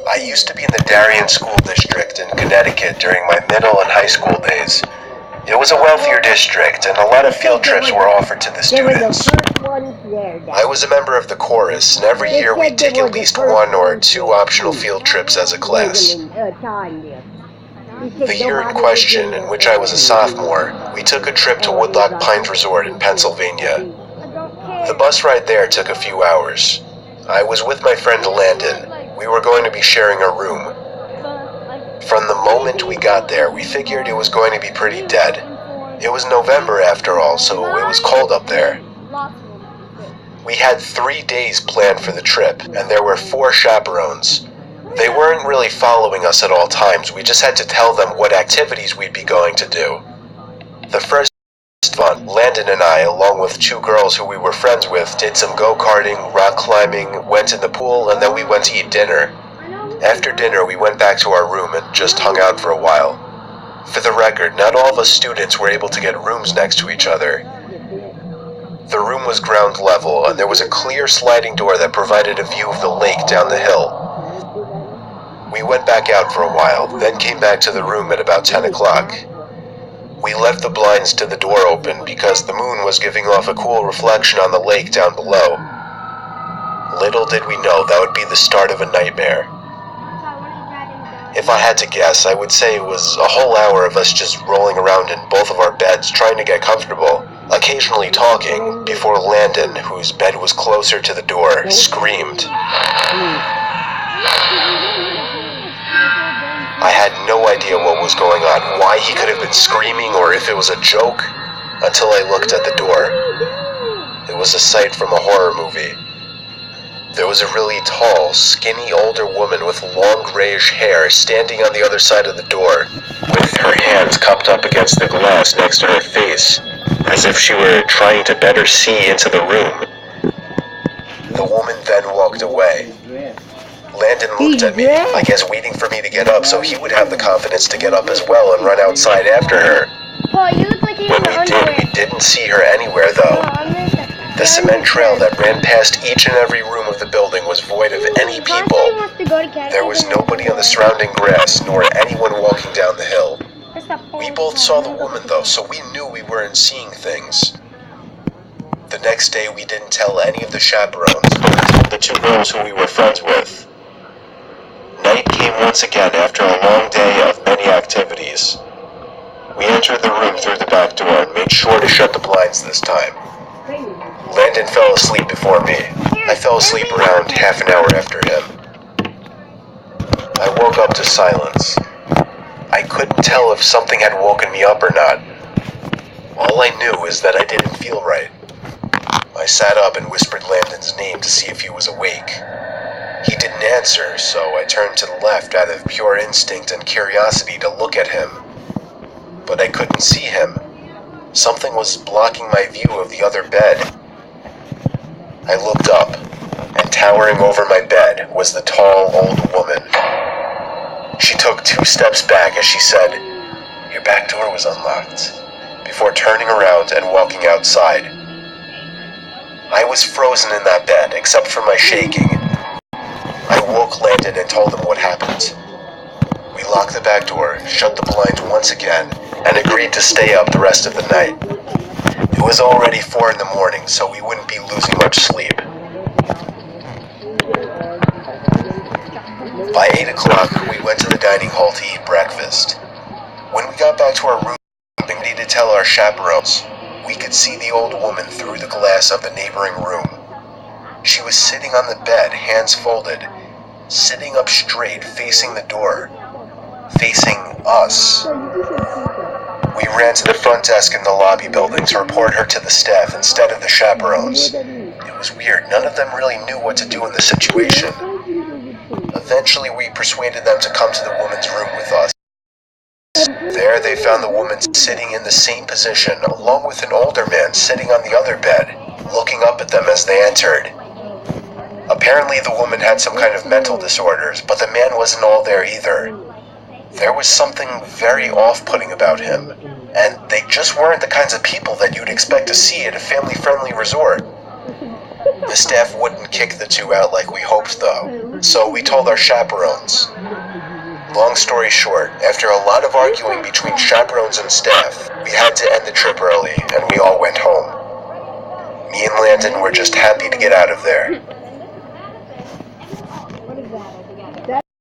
I used to be in the Darien School District in Connecticut during my middle and high school days. It was a wealthier district, and a lot of field trips were offered to the students. I was a member of the chorus, and every year we'd take at least 1 or 2 optional field trips as a class. The year in question, in which I was a sophomore, we took a trip to Woodloch Pines Resort in Pennsylvania. The bus ride there took a few hours. I was with my friend Landon. We were going to be sharing a room. From the moment we got there, we figured it was going to be pretty dead. It was November after all, so it was cold up there. We had 3 days planned for the trip, and there were 4 chaperones. They weren't really following us at all times, we just had to tell them what activities we'd be going to do. The first fun, Landon and I, along with 2 girls who we were friends with, did some go-karting, rock climbing, went in the pool, and then we went to eat dinner. After dinner, we went back to our room and just hung out for a while. For the record, not all of us students were able to get rooms next to each other. The room was ground level, and there was a clear sliding door that provided a view of the lake down the hill. We went back out for a while, then came back to the room at about 10 o'clock. We left the blinds to the door open because the moon was giving off a cool reflection on the lake down below. Little did we know that would be the start of a nightmare. If I had to guess, I would say it was a whole hour of us just rolling around in both of our beds trying to get comfortable, occasionally talking, before Landon, whose bed was closer to the door, screamed. I had no idea what was going on, why he could have been screaming, or if it was a joke, until I looked at the door. It was a sight from a horror movie. There was a really tall, skinny older woman with long grayish hair standing on the other side of the door, with her hands cupped up against the glass next to her face, as if she were trying to better see into the room. The woman then walked away. Landon looked at me, I guess waiting for me to get up so he would have the confidence to get up as well and run outside after her. When we did, we didn't see her anywhere though. The cement trail that ran past each and every room of the building was void of any people. There was nobody on the surrounding grass, nor anyone walking down the hill. We both saw the woman though, so we knew we weren't seeing things. The next day we didn't tell any of the chaperones, but told the 2 girls who we were friends with. Night came once again after a long day of many activities. We entered the room through the back door and made sure to shut the blinds this time. Landon fell asleep before me. I fell asleep around half an hour after him. I woke up to silence. I couldn't tell if something had woken me up or not. All I knew is that I didn't feel right. I sat up and whispered Landon's name to see if he was awake. He didn't answer, so I turned to the left out of pure instinct and curiosity to look at him. But I couldn't see him. Something was blocking my view of the other bed. I looked up, and towering over my bed was the tall, old woman. She took 2 steps back as she said, "Your back door was unlocked," before turning around and walking outside. I was frozen in that bed, except for my shaking. I woke Landon and told him what happened. We locked the back door, shut the blinds once again, and agreed to stay up the rest of the night. It was already 4 in the morning, so we wouldn't be losing much sleep. By 8 o'clock, we went to the dining hall to eat breakfast. When we got back to our room, we needed to tell our chaperones. We could see the old woman through the glass of the neighboring room. She was sitting on the bed, hands folded, sitting up straight, facing the door, facing us. We ran to the front desk in the lobby building to report her to the staff instead of the chaperones. It was weird, none of them really knew what to do in the situation. Eventually we persuaded them to come to the woman's room with us. There they found the woman sitting in the same position, along with an older man sitting on the other bed, looking up at them as they entered. Apparently the woman had some kind of mental disorders, but the man wasn't all there either. There was something very off-putting about him, and they just weren't the kinds of people that you'd expect to see at a family-friendly resort. The staff wouldn't kick the two out like we hoped though, so we told our chaperones. Long story short, after a lot of arguing between chaperones and staff, we had to end the trip early and we all went home. Me and Landon were just happy to get out of there.